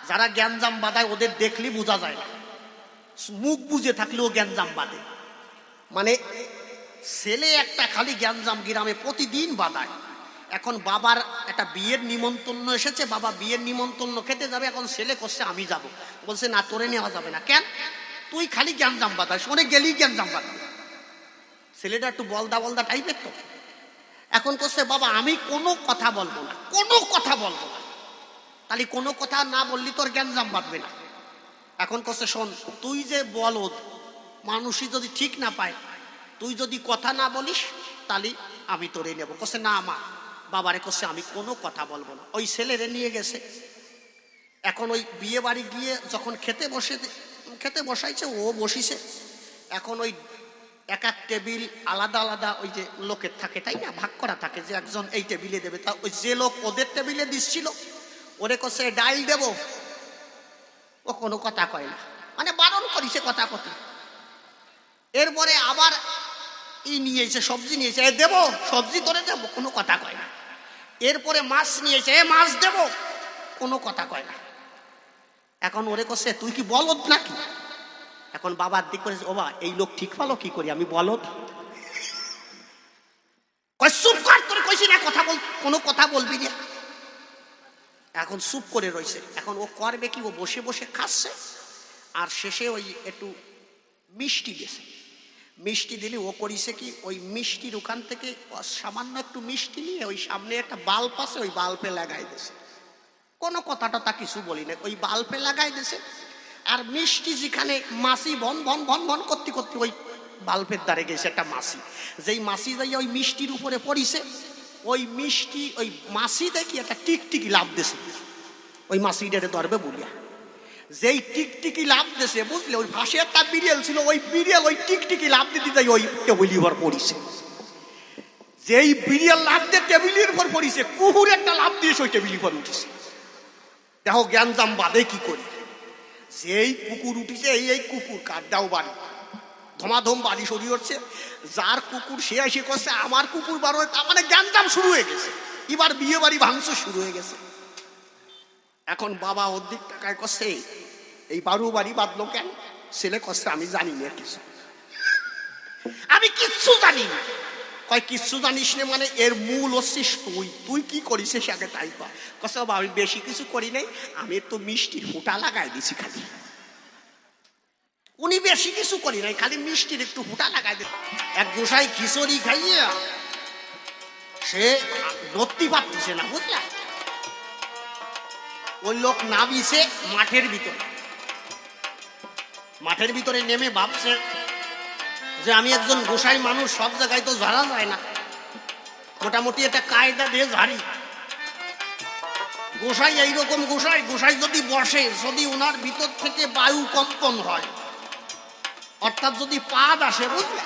যারা গ্যাঞ্জাম বাঁধায় ওদের দেখলে বোঝা যায় না, মুখ বুঝে থাকলেও গ্যাঞ্জাম বাঁধে। মানে ছেলে একটা খালি গ্যাঞ্জাম গ্রামে প্রতিদিন বাঁধায়। এখন বাবার একটা বিয়ের নিমন্ত্রণ এসেছে, বাবা বিয়ের নিমন্ত্রণ খেতে যাবে, এখন ছেলে করছে আমি যাব, বলছে না তোরে নেওয়া যাবে না। কেন? তুই খালি গ্যাঞ্জাম বাঁধাস, ওরে গেলেই গ্যাঞ্জাম বাঁধবে। ছেলেটা একটু বলদা বলদা টাইপের তো, এখন করছে বাবা আমি কোনো কথা বলবো না, কোনো কথা বলবো না। তাহলে কোনো কথা না বললি তোর গ্যাঞ্জাম বাঁধবে না। এখন করছে শোন, তুই যে বলদ, মানুষই যদি ঠিক না পায়, তুই যদি কথা না বলিস তাহলে আমি তোরে নেব। করছে না মা, বাবারে করছে আমি কোনো কথা বলবো না। ওই ছেলেরে নিয়ে গেছে। এখন ওই বিয়ে বাড়ি গিয়ে যখন খেতে বসাইছে, ও বসিছে। এখন ওই এক এক টেবিল আলাদা আলাদা ওই যে লোকের থাকে, তাই না, ভাগ করা থাকে যে একজন এই টেবিলে দেবে। তা ওই যে লোক ওদের টেবিলে দিচ্ছিল, ওরে করছে ডাইল দেব, ও কোনো কথা কয় না, মানে বারণ করিছে কথা কথা। এরপরে আবার নিয়েছে, সবজি নিয়েছে, দেব সবজি তোরে দেব, কোনো কথা কয় না। এরপরে মাছ নিয়েছে, মাছ দেব, কোনো কথা কয় না। এখন ওরে করছে তুই কি বলদ নাকি? এখন বাবার দিক করে, ও বা এই লোক ঠিক পালো কি করি, আমি বলদ? চুপ কর, তোর কইছি না কথা বল, কোনো কথা বলবি না। এখন চুপ করে রয়েছে। এখন ও করবে কি, ও বসে বসে খাচ্ছে, আর শেষে ওই একটু মিষ্টি গেছে। মিষ্টি দিলে ও করিছে কি, ওই মিষ্টির ওখান থেকে সামান্য একটু মিষ্টি নিয়ে ওই সামনে একটা বাল্ব আছে, ওই বাল্বে লাগাই দিয়েছে। কোনো কথাটা তা কিছু বলি না, ওই বাল্বে লাগাই দিয়েছে। আর মিষ্টি যেখানে মাছি ভন ভন ভন ভন করতে করতে ওই বাল্বের দ্বারে গেছে একটা মাছি। যেই মাছি যাইয়া ওই মিষ্টির উপরে পড়িছে, ওই মিষ্টি ওই মাছি দেখি একটা টিকটিকি লাভ দিয়েছে, ওই মাছিটারে ধরবে বলিয়া। যেই টিকটিকি লাভ দিয়েছে, বুঝলে, ওই পাশে একটা বিড়াল ছিল, ওই বিড়াল ওই টিকটিকি লাভ দিতে যাই ওই টেবিলের উপর পড়িছে। যেই বিড়াল লাভ দিয়ে টেবিলের উপর পড়িছে, কুকুর একটা লাভ দিয়েছে ওই টেবিলের উপর উঠেছে। দেখো জ্ঞানজাম বাদে কি করি। যেই কুকুর উঠিছে, এই কুকুর কার দাও বাড়ি, ধমাধম বাড়ি সরিয়ে উঠছে। যার কুকুর সে এসে করছে আমার কুকুর বার হয়ে, তার মানে জ্ঞানজাম শুরু হয়ে গেছে। এবার বিয়ে বাড়ি ভাঙচুর শুরু হয়ে গেছে। এখন বাবা ওর দিক টাকায় করছে এই বারু বাড়ি বাঁধলো কেন? ছেলে করছে আমি জানি না কিছু, আমি কিচ্ছু জানি না। কয় কিচ্ছু জানিস না মানে এর মূল হচ্ছিস তুই, তুই কি করিস সে আগে তাই কয়। কছে বাবা আমি বেশি কিছু করি নাই, আমি একটু মিষ্টির ফুটা লাগাই দিছি খালি। উনি বেশি কিছু করি নাই, খালি মিষ্টির একটু ফুটা লাগাই দিল। এক গোসাই খিচুড়ি খাইয়ে সে নড়তে পারতেছে না, বুঝলা। ওই লোক নামিছে মাঠের ভিতরে, মাঠের ভিতরে নেমে ভাবছে যে আমি একজন গোসাই মানুষ, সব জায়গায় তো ঝাড়া যায় না, মোটামুটি একটা কায়দা দিয়ে ঝাড়ি। গোসাই এইরকম গোসাই, গোসাই যদি বসে, যদি ওনার ভিতর থেকে বায়ু কম্পন হয়, অর্থাৎ যদি পাদ আসে, বুঝলে,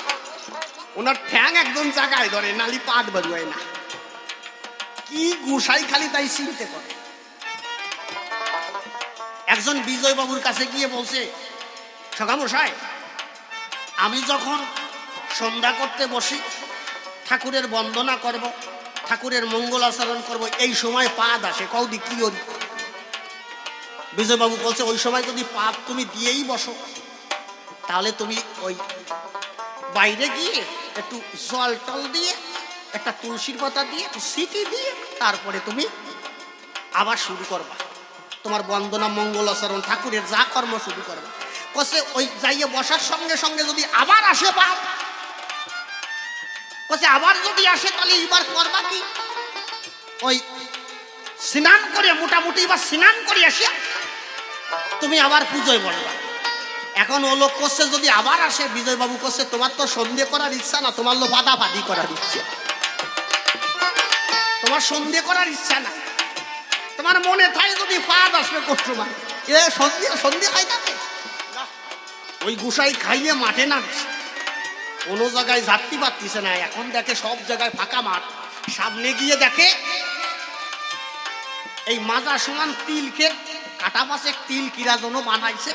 ওনার ঠ্যাং একদম জায়গায় ধরে, নালি পাদ বেরোয় না। কি গোসাই খালি তাই চিনতে করে। একজন বিজয় বাবুর কাছে গিয়ে বলছে, সখামশাই আমি যখন সন্ধ্যা করতে বসি, ঠাকুরের বন্দনা করব, ঠাকুরের মঙ্গল আচরণ করব, এই সময় পাদ আসে, কৌদি কি করি? বিজয়বাবু বলছে ওই সময় যদি পাদ তুমি দিয়েই বসো, তাহলে তুমি ওই বাইরে গিয়ে একটু জল টল দিয়ে, একটা তুলসীর পাতা দিয়ে, একটু সিটি দিয়ে, তারপরে তুমি আবার শুরু করবা তোমার বন্দনা মঙ্গল আচরণ, ঠাকুরের যা কর্ম শুরু করবা। কছে ওই যাইয়ে বসার সঙ্গে সঙ্গে যদি আবার আসে পাপ, কছে আবার যদি আসে তাহলে এবার করবা কি? ওই স্নান করে, মোটামুটি এবার স্নান করে আসিয়া তুমি আবার পুজোয় বসবা। এখন ও লোক করছে যদি আবার আসে, বিজয়বাবু করছে তোমার তো সন্ধে করার ইচ্ছা না, তোমার লো বাদাবাদি করার ইচ্ছা, তোমার সন্ধে করার ইচ্ছা না, তোমার মনে থাকে যদি পাদ আসবে কষ্ট মানে এ সন্ধে সন্ধে খাই যাবে। ওই গুসাই খাইয়ে মাঠে নামছে, কোনো জায়গায় ঝাড়তে পারতিছে না। এখন দেখে সব জায়গায় ফাঁকা মাঠ, সামনে গিয়ে দেখে এই মাজা সমান তিলকে কাটা পাশে তিল কিরা জন্য বানাইছে।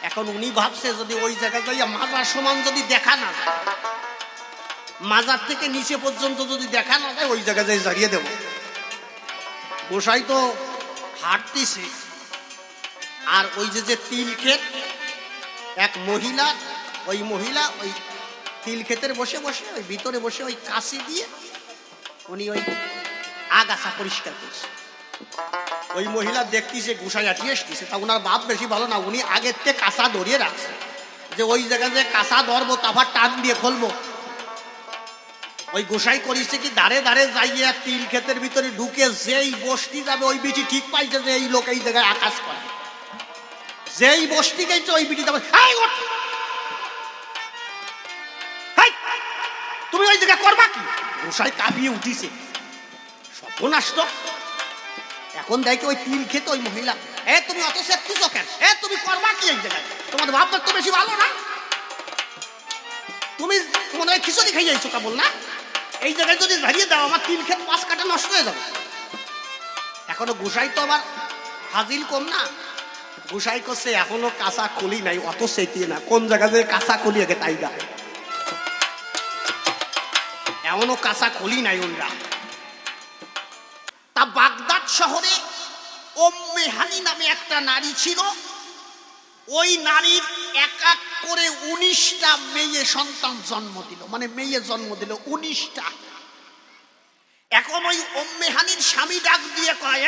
এখন উনি ভাবছে যদি ওই জায়গায় যাইয়া মাজার সমান যদি দেখা না যায়, মাজার থেকে নিচে পর্যন্ত যদি দেখা না যায়, ওই জায়গায় যাই ঝাড়িয়ে দেব। গোসাই তো হাঁটতেছে, আর ওই যে তিল ক্ষেত, এক মহিলা, ওই মহিলা ওই তিল ক্ষেতের বসে বসে ওই ভিতরে বসে ওই কাশি দিয়ে উনি ওই আগাছা পরিষ্কার করছে। ওই মহিলা দেখতেছে গুসাই আটিয়ে এসতেছে, তা ওনার বাপ বেশি ভালো না, উনি আগের থেকে কাঁচা ধরিয়ে রাখছে যে ওই জায়গায় যে কাঁচা ধরবো তারপর টান দিয়ে খুলবো। ওই গোসাই করিছে কি দাঁড়ে দাঁড়ে যাইয়া তিল ক্ষেতের ভিতরে ঢুকে যেই বসতি যাবে ওই বিটি ঠিক পাইছে যে এই লোক এই জায়গায় আকাশ করে, যেই বসতি গেছে ওই বিটি যাবে তুমি ওই জায়গায় করবা কি? গোসাই কাঁপিয়ে উঠিছে, সর্বনাশ তো। এখন দেখে ওই তিল খেতে ওই মহিলা, তুমি অত সেপ্তিছ কেন? তুমি করবা কি এই জায়গায়? তোমার ভাবনা তো বেশি ভালো না, তুমি মনে হয় খিচুড়ি খাই যাইছো কেবল না? এই জায়গায় যদি ঝাড়িয়ে দাও আমার তিল ক্ষেত 5 কাঠা নষ্ট হয়ে যাবে। এখনো গোসাই তো আবার হাজিল কম না, গোসাই করছে এখনো কাঁচা কলি নাই, অত সেটিয়ে না, কোন জায়গা থেকে কাঁচা কলি আগে তাই গা, এমনও কাঁচা কলি নাই ওনরা। তা বাগদাদ শহরে উম্মে হানি নামে একটা নারী ছিল, ওই নারীর এক এক করে 19টা মেয়ে সন্তান জন্ম দিল, মানে মেয়ে জন্ম দিল 19টা। এখন ওই উম্মে হানির স্বামী ডাক দিয়ে কয়,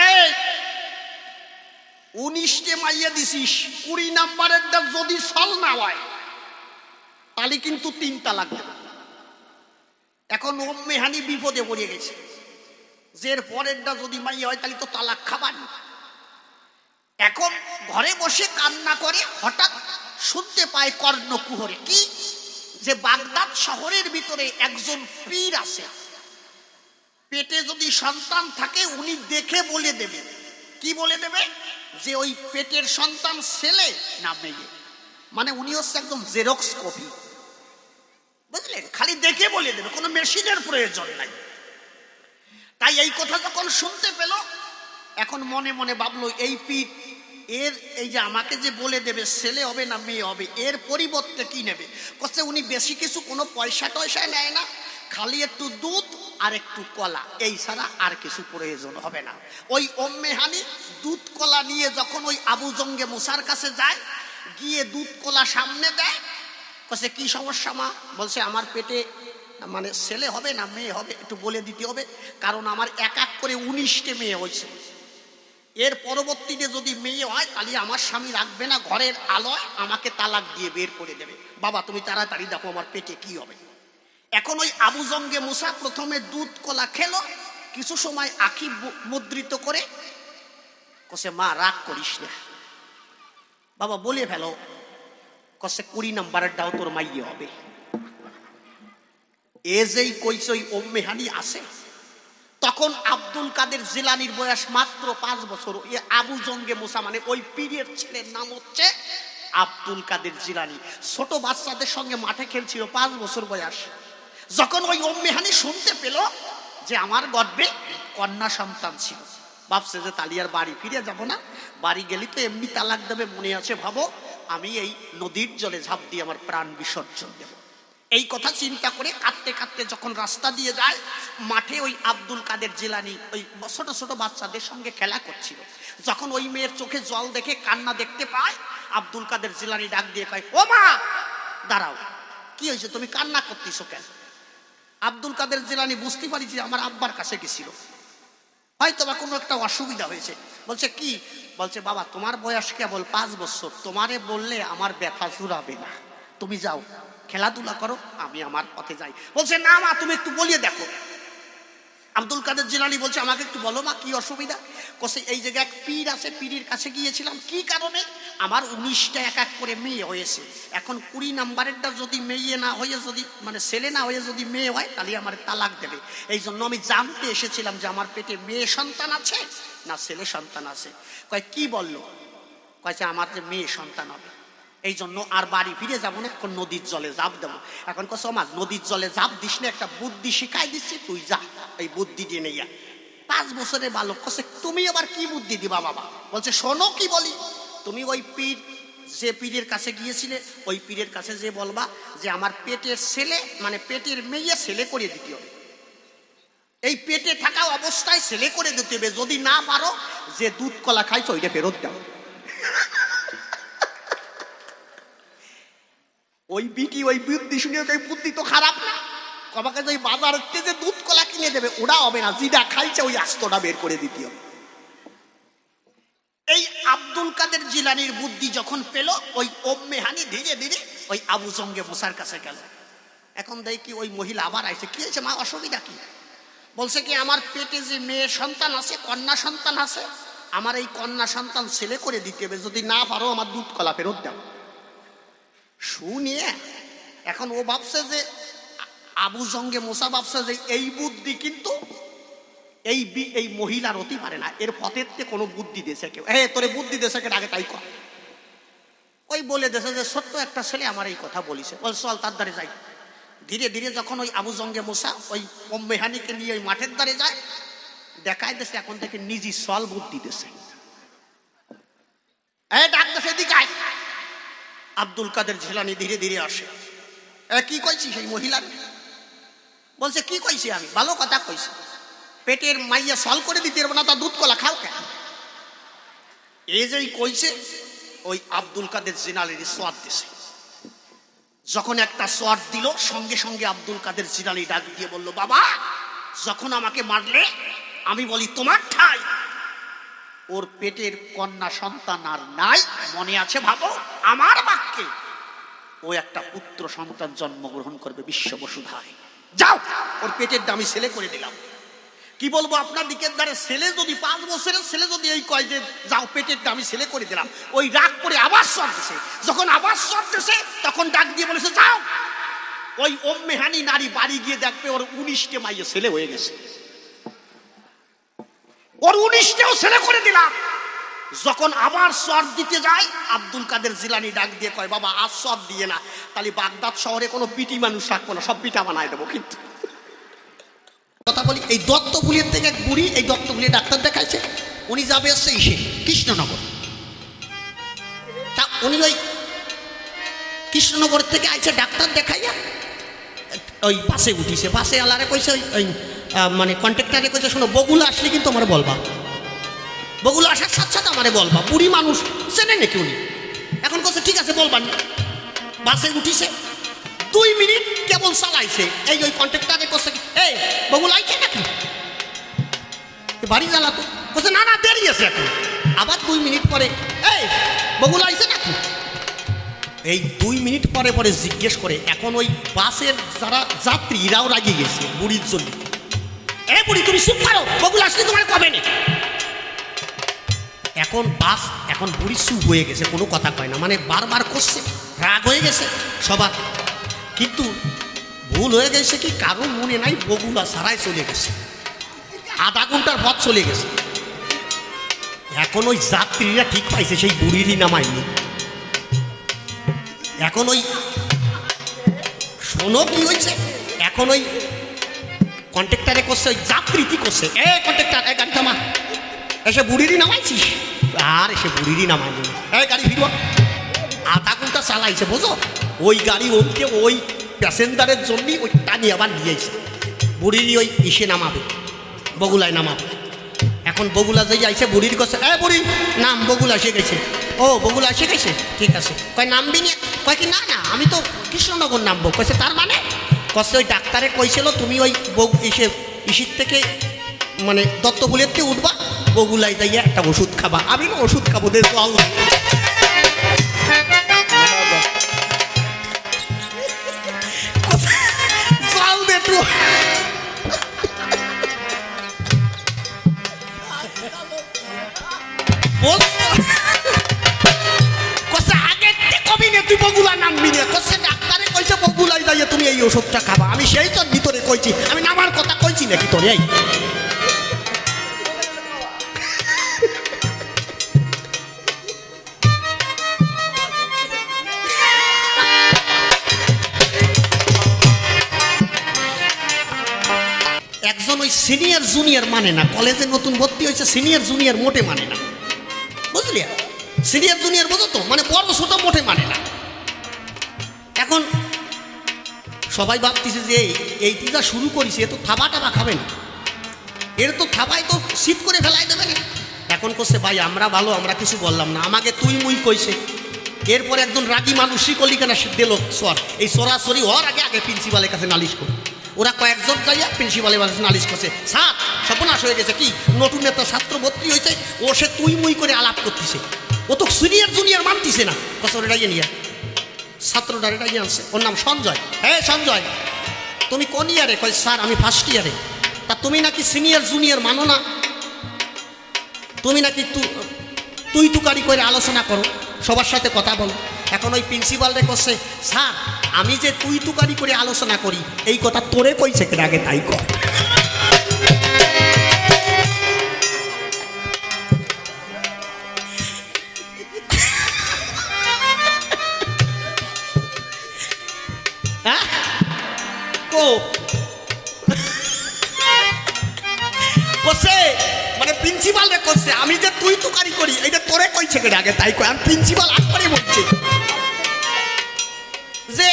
19টে মাইয়া দিছিস, 20 নাম্বারেরটা যদি সল না হয় তাহলে কিন্তু 3 তালাক দেবে। এখন উম্মে হানি বিপদে পড়ে গেছে, যে পরেরটা যদি মাইয়া হয় তাহলে তো তালাক খাবার। এখন ঘরে বসে কান্না করে, হঠাৎ শুনতে পায় কর্ণকুহরে কি, যে বাগদাদ শহরের ভিতরে একজন পীর আছে, পেটে যদি সন্তান থাকে উনি দেখে বলে দেবে। কি বলে দেবে? যে ওই পেটের সন্তান ছেলে না মেয়ে, মানে উনি হচ্ছে একদম জেরক্স কপি, বুঝলেন? খালি দেখে বলে দেবে, কোনো মেশিনের প্রয়োজন নাই। তাই এই কথা যখন শুনতে পেল, এখন মনে মনে ভাবলো এই পীর এর এই যে আমাকে যে বলে দেবে ছেলে হবে না মেয়ে হবে, এর পরিবর্তে কি নেবে? বলছে উনি বেশি কিছু কোনো পয়সা টয়সা নেয় না, খালি একটু দুধ আর একটু কলা, এই ছাড়া আর কিছু প্রয়োজন হবে না। ওই উম্মে হানি দুধ কলা নিয়ে যখন ওই আবু জঙ্গে মুসার কাছে যায়, গিয়ে দুধ কলা সামনে দেয়, বলছে কি সমস্যা মা? বলছে আমার পেটে মানে ছেলে হবে না মেয়ে হবে একটু বলে দিতে হবে, কারণ আমার এক এক করে 19টে মেয়ে হয়েছে, এর পরবর্তীতে যদি মেয়ে হয় তাহলে আমার স্বামী রাখবে না ঘরের আলোয়, আমাকে তালাক দিয়ে বের করে দেবে। বাবা তুমি তাড়াতাড়ি দেখো আমার পেটে কি হবে। এখন ওই আবু জঙ্গে মুসা প্রথমে দুধ কলা খেলো, কিছু সময় আঁখি মুদ্রিত করে কসে মা রাগ করিস না, বাবা বলে ফেলো, কসে 20 নাম্বারের দাও তোর মাইয়ে হবে। এ যেই কইছে ওই উম্মে হানি আসে, তখন আব্দুল কাদের জিলানির বয়স মাত্র 5 বছর। এ আবু জঙ্গে মুসা মানে ওই পীরের ছেলের নাম হচ্ছে আব্দুল কাদের জিলানি। ছোট বাচ্চাদের সঙ্গে মাঠে খেলছিল, 5 বছর বয়স। যখন ওই উম্মে হানি শুনতে পেল যে আমার গর্ভে কন্যা সন্তান ছিল, ভাবছে যে তালিয়ার বাড়ি ফিরে যাব না, বাড়ি গেলে তো এমনি তালাক দেবে, মনে আছে ভাবো আমি এই নদীর জলে ঝাঁপ দিয়ে আমার প্রাণ বিসর্জন দেব। এই কথা চিন্তা করে কাঁদতে কাঁদতে যখন রাস্তা দিয়ে যায়, মাঠে ওই আব্দুল কাদের জিলানি ওই ছোট ছোট বাচ্চাদের সঙ্গে খেলা করছিল। যখন ওই মেয়ের চোখে জল দেখে কান্না দেখতে পায়, আব্দুল কাদের জিলানি ডাক দিয়ে কয়, ও মা দাঁড়াও, কি হয়েছে তুমি কান্না করতেছো কেন? আব্দুল কাদের জিলানি বুঝতে পারি যে আমার আব্বার কাছে গেছিল, হয়তো বা কোনো একটা অসুবিধা হয়েছে। বলছে কি? বলছে বাবা তোমার বয়স কেবল 5 বছর, তোমারে বললে আমার ব্যথা জুড়াবে না, তুমি যাও খেলাধুলা করো, আমি আমার পথে যাই। বলছে না মা তুমি একটু বলিয়ে দেখো। আব্দুল কাদের জিলানি বলছে আমাকে একটু বলো মা কি অসুবিধা? কোসে এই জায়গায় এক পীর আছে, পীরের কাছে গিয়েছিলাম, কি কারণে? আমার 19টা এক এক করে মেয়ে হয়েছে, এখন 20 নাম্বারেরটা যদি মেয়ে না হয়ে যদি মানে ছেলে না হয়ে যদি মেয়ে হয় তাহলে আমার তালাক দেবে। এই জন্য আমি জানতে এসেছিলাম যে আমার পেটে মেয়ে সন্তান আছে না ছেলে সন্তান আছে। কয় কি বললো? কয়েছে আমার যে মেয়ে সন্তান হবে, এই জন্য আর বাড়ি ফিরে যাবো না, এখন নদীর জলে ঝাঁপ দেবো। এখন কস আমার নদীর জলে ঝাঁপ দিস না, একটা বুদ্ধি শিখাই দিচ্ছি, তুই যা এই বুদ্ধি দিয়ে নিয়া। 5 বছরের বালক কসে তুমি আবার কি বুদ্ধি দিবা বাবা? বলছে শোনো কি বলি, তুমি ওই পীর যে পীরের কাছে গিয়েছিলে ওই পীরের কাছে যে বলবা যে আমার পেটের ছেলে মানে পেটের মেয়ে ছেলে করে দিতে হবে, এই পেটে থাকা অবস্থায় ছেলে করে দিতে হবে, যদি না পারো যে দুধ কলা খাইছো ওইটা ফেরত দাও। ওই বিটি ওই বুদ্ধি শুনে ওই বুদ্ধি তো খারাপ না, আমাকে যে বাজার থেকে দুধ কলা কিনে দেবে ওটা হবে না, যেটা খাইছে ওই আস্তটা বের করে দিতে হবে। এই আব্দুল কাদের জিলানীর বুদ্ধি যখন পেল, ওই ওম্মে হানি ধীরে ধীরে ওই আবু জঙ্গে মুসার কাছে গেল। এখন দেখি ওই মহিলা আবার আইছে, কি হয়েছে মা, অসুবিধা কি? বলছে কি আমার পেটে যে মেয়ে সন্তান আছে, কন্যা সন্তান আছে, আমার এই কন্যা সন্তান ছেলে করে দিতে হবে, যদি না পারো আমার দুধ কলা ফেরত দাও। শুনিয়ে এখন ও ভাবছে যে আবু জঙ্গে মুসা ভাবছে যে এই বুদ্ধি কিন্তু এই মহিলার হতে পারে না, এর ফতেতে কোনো বুদ্ধি দেশে কেউ, তোরে বুদ্ধি দেশে কে আগে তাই কর। ওই বলে দেশে যে ছোট্ট একটা ছেলে আমার এই কথা বলিছে, বল চল তার দ্বারে যাই। ধীরে ধীরে যখন ওই আবু জঙ্গে মুসা ওই মেহানিকে নিয়ে ওই মাঠের দ্বারে যায়, দেখায় দেশে এখন থেকে নিজে সল বুদ্ধি দেশে, ডাক দেশে দিকায়। আব্দুল কাদের জিলানী ধীরে ধীরে আসে, কি কইছি সেই মহিলার? বলছে কি কইছি আমি, ভালো কথা কইছি, পেটের মাইয়া সল করে দিতে পারবো না, তা দুধ কলা খাও কেন? এই যেই কইছে ওই আব্দুল কাদের জিলানীর সোয়াদ দিছে। যখন একটা সোয়াদ দিল, সঙ্গে সঙ্গে আব্দুল কাদের জিলানী ডাক দিয়ে বলল, বাবা যখন আমাকে মারলে আমি বলি তোমার ঠাই, ওর পেটের কন্যা সন্তান আর নাই, মনে আছে ভাবো আমার বাক্যে, ও একটা পুত্র সন্তান জন্মগ্রহণ করবে বিশ্ব বসুধায়, যাও ওর পেটের দামি ছেলে করে দিলাম। কি বলবো আপনার দিকের দ্বারে ছেলে যদি 5 বছরের ছেলে যদি এই কয় যে যাও পেটের দামি ছেলে করে দিলাম, ওই রাগ করে আবার সর দিছে। যখন আবার সর দিছে তখন ডাক দিয়ে বলেছে যাও ওই ওম্মে হানি নারী বাড়ি গিয়ে দেখবে ওর 19টে মাইয়ে ছেলে হয়ে গেছে, ওর 19টেও ছেলে করে দিলাম। যখন আবার সর দিতে যায়, আব্দুল কাদের জিলানী ডাক দিয়ে কয়, বাবা আজ সর দিয়ে না, তাহলে বাগদাদ শহরে কোনো পিটি মানুষ রাখবো না, সব পিঠা বানায় দেবো। কিন্তু কথা বলি, এই দত্তপুলির থেকে এক বুড়ি এই দত্তপুলির ডাক্তার দেখাইছে, উনি যাবে হচ্ছে ইসে কৃষ্ণনগর, তা উনি ওই কৃষ্ণনগর থেকে আইছে ডাক্তার দেখাইয়া ওই বাসে উঠিছে, বাসে আলারে কইছে ওই মানে কন্ট্রাক্টারে কইছে, শোনো বগুলা আসলে কিন্তু আমার বলবা, বগুলা আসার সাথে সাথে আমারে বলবা। বুড়ি মানুষ চেনে নাকি উনি, এখন কইছে ঠিক আছে বলবান। বাসে উঠিছে, 2 মিনিট কেবল চালাইছে, এই ওই কন্ট্রাক্টারে কইছে এই বগুলা আইছে নাকি, বাড়ি জ্বালাতো, কইছে না না দেরি আছে এখন। আবার 2 মিনিট পরে এই বগুলা আইছে নাকি, এই 2 মিনিট পরে পরে জিজ্ঞেস করে। এখন ওই বাসের যারা যাত্রী এরাও রাগিয়ে গেছে বুড়ির জন্য, এই বুড়ি তুমি চুপ করো, বগুলা আসলে তোমার কবে না। এখন বাস, এখন বুড়ি চুপ হয়ে গেছে, কোনো কথা কয় না, মানে বারবার করছে, রাগ হয়ে গেছে সবার। কিন্তু ভুল হয়ে গেছে কি, কারো মনে নাই, বগুলা সারাই চলে গেছে, আধা ঘন্টার পথ চলে গেছে। এখন ওই যাত্রীরা ঠিক পাইছে সেই বুড়িরই নামায়নি। এখন ওই শোনো কি হয়েছে, এখন ওই কন্ট্রাক্টারে করছে, ওই যাত্রীটি করছে, কন্ট্রাক্টার গাড়ি থামা, এসে বুড়িরই নামাইছিস, আর এসে বুড়িরই নামাইনি, গাড়ি ভিড়। আধা ঘন্টা চালাইছে বুঝো, ওই গাড়ি ওইকে ওই প্যাসেঞ্জারের জন্যই ওই টানি আবার নিয়েছে, বুড়িরই ওই ইসে নামাবে, বগুলায় নামাবে। এখন বগুলা যাই আইছে, বুড়ির কাছে বুড়ি নাম, বগুলা এসে গেছে। ও বগুলা এসে গেছে, ঠিক আছে, কয় নামবি না, কয় কি না না আমি তো কৃষ্ণনগর নামবো। কয়েছে তার মানে, কছে ওই ডাক্তারে কইছিল তুমি ওই ইসির থেকে মানে দত্তপুলের থেকে উঠবা, বগুলাই যাইয়া একটা ওষুধ খাবা। আমি না ওষুধ খাবো দে জল, জল দে একটু। তুই বগুলা নামবি না, কচ্ছে ডাক্তারে কইছে বগুলাই যাইয়া তুমি এই ওষুধটা খাবা। আমি সেই তোর ভিতরে কইছি, আমি নামার কথা কইছি নাকি তোর? এই একজন ওই সিনিয়র জুনিয়র মানে না, কলেজে নতুন ভর্তি হয়েছে, সিনিয়র জুনিয়র মোটে মানে না, বুঝলি? সিনিয়র জুনিয়র বোঝো তো, মানে বড় ছোট মোটে মানে না। এখন সবাই ভাবতেছে যে এই টিকা শুরু করেছে, এ তো থাবা টাবা খাবে না, এর তো থাবাই তো শীত করে ফেলাই দেবে না। এখন করছে ভাই আমরা ভালো, আমরা কিছু বললাম না, আমাকে তুই মুই কইছে, এরপর একজন রাগী মানুষ শিকলিকানা দিল সর, এই সরাসরি হওয়ার আগে আগে প্রিন্সিপালের কাছে নালিশ করে। ওরা কয়েকজন যাইয়া প্রিন্সিপালের কাছে নালিশ করছে, স্যার সর্বনাশ হয়ে গেছে, কি নতুন একটা ছাত্র ভর্তি হয়েছে, ও সে তুই মুই করে আলাপ করতেছে, ও তো সিনিয়র জুনিয়র মানতিছে না। কসর এটাই নিয়ে ছাত্রটা এটাই আনছে, ওর নাম সঞ্জয়। হ্যাঁ সঞ্জয়, তুমি কোন ইয়ারে? কয় স্যার আমি ফার্স্ট ইয়ারে। তা তুমি নাকি সিনিয়র জুনিয়র মানো না, তুমি নাকি তুই তুকারি করে আলোচনা করো, সবার সাথে কথা বলো। এখন ওই প্রিন্সিপালরে করছে, স্যার আমি যে তুই তুকারি করে আলোচনা করি এই কথা তোরে কইছে কেন আগে তাই কর। মানে প্রিন্সিপাল রে করছে, আমি যে তুই তুকারি করি এটা তোরে কইছে কেন আগে তাই কয়। আমি প্রিন্সিপাল আকবারে বলছে যে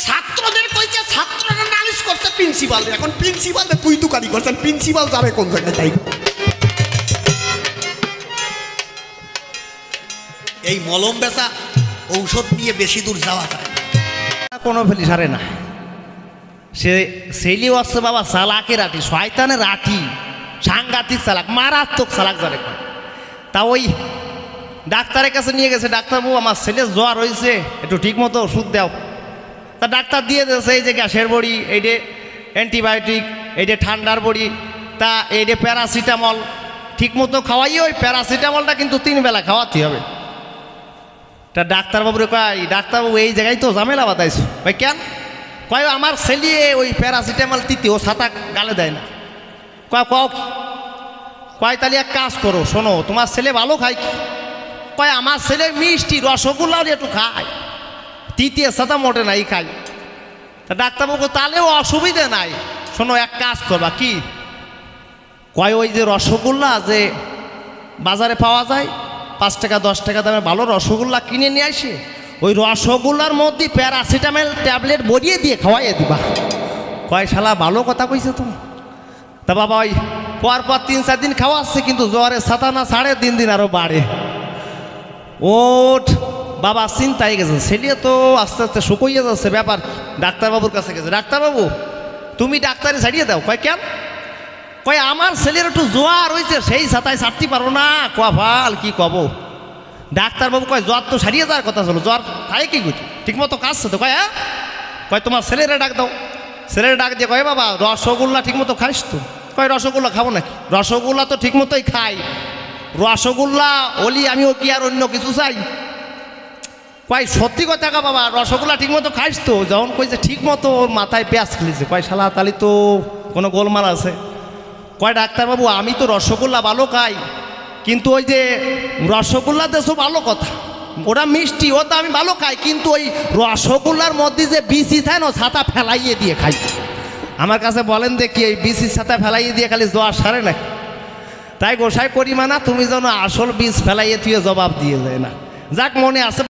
ছাত্রদের কইছে, ছাত্ররা নালিশ করছে প্রিন্সিপাল, এখন প্রিন্সিপাল রে তুই তুকারি করছেন, প্রিন্সিপাল যাবে কোন জায়গায় তাই। এই মলম বেচা ঔষধ নিয়ে বেশি দূর যাওয়া যায় কোনো ফেলি সারে না। সে সেলি হচ্ছে বাবা চালাকের আটি, শয়তানের আটি, সাংঘাতিক চালাক, মারাত্মক চালাক যারে কয়। তা ওই ডাক্তারের কাছে নিয়ে গেছে, ডাক্তারবাবু আমার ছেলে জ্বর হয়েছে, একটু ঠিক মতো ওষুধ দাও। তা ডাক্তার দিয়ে দিয়েছে এই যে গ্যাসের বড়ি, এই যে অ্যান্টিবায়োটিক, এই যে ঠান্ডার বড়ি, তা এই যে প্যারাসিটামল ঠিক মতো খাওয়াই। ওই প্যারাসিটামলটা কিন্তু 3 বেলা খাওয়াতে হবে। তা ডাক্তারবাবুরে কয়, ডাক্তারবাবু এই জায়গায় তো ঝামেলা বাতাইছো। ভাই কেন? কয় আমার ছেলে ওই প্যারাসিটামল তিতে ও ছাতা গালে দেয় না। কয় তাহলে এক কাজ করো, শোনো তোমার ছেলে ভালো খায় কি? কয় আমার ছেলে মিষ্টি রসগোল্লা একটু খায়, তৃতীয় ছাতা মোটে নাই খায়। তা ডাক্তারবাবু তাহলেও অসুবিধা নাই, শোনো এক কাজ করবা। কি? কয় ওই যে রসগোল্লা যে বাজারে পাওয়া যায় 5 টাকা 10 টাকা দামে ভালো রসগোল্লা কিনে নিয়ে আসে, ওই রসগোল্লার মধ্যে প্যারাসিটামল ট্যাবলেট ভরিয়ে দিয়ে খাওয়াইয়ে দিবা। কয় শালা ভালো কথা কইছে তো। তা বাবা ওই পর 3-4 দিন খাওয়াচ্ছে, কিন্তু জ্বরের ছাতা না ছাড়ে, দিন দিন আরো বাড়ে। ওঠ বাবা চিন্তায় গেছে, ছেলে তো আস্তে আস্তে শুকোইয়ে যাচ্ছে। ব্যাপার ডাক্তারবাবুর কাছে গেছে, ডাক্তারবাবু তুমি ডাক্তারে ছাড়িয়ে দাও। কয় কেন? কয় আমার ছেলের একটু জ্বর হয়েছে, সেই ছাতায় ছাড়তে পারো না। ভাল কি কব? ডাক্তারবাবু কয় জ্বর তো সারিয়ে যাওয়ার কথা ছিল, জ্বর খায় কি করছি ঠিক মতো কাজছে তো। কয় হ্যাঁ। কয় তোমার ছেলেরা ডাক দাও। ছেলেরা ডাক দিয়ে কয় বাবা রসগোল্লা ঠিক মতো খাইস তো? কয় রসগোল্লা খাবো নাকি? রসগোল্লা তো ঠিক মতোই খাই, রসগোল্লা ওলি আমিও কি আর অন্য কিছু চাই? কয় সত্যি কথা কা বাবা রসগোল্লা ঠিক মতো খাইস তো? যখন কইছে ঠিক মতো, ওর মাথায় পেঁয়াজ খেলেছে। কয় শালা তালি তো কোনো গোলমাল আছে। কয় ডাক্তারবাবু আমি তো রসগোল্লা ভালো খাই, কিন্তু ওই যে রসগোল্লা দেশো ভালো কথা, ওরা মিষ্টি, ও তো আমি ভালো খাই, কিন্তু ওই রসগোল্লার মধ্যে যে বিচি থাকে না, ছাতা ফেলাইয়ে দিয়ে খাই। আমার কাছে বলেন দেখি এই বিচির ছাতা ফেলাইয়ে দিয়ে খালি জ্বর সারে না? তাই গোসাই করি মানা, তুমি যেন আসল বীজ ফেলাইয়ে তুই জবাব দিয়ে যায় না। যাক মনে আছে।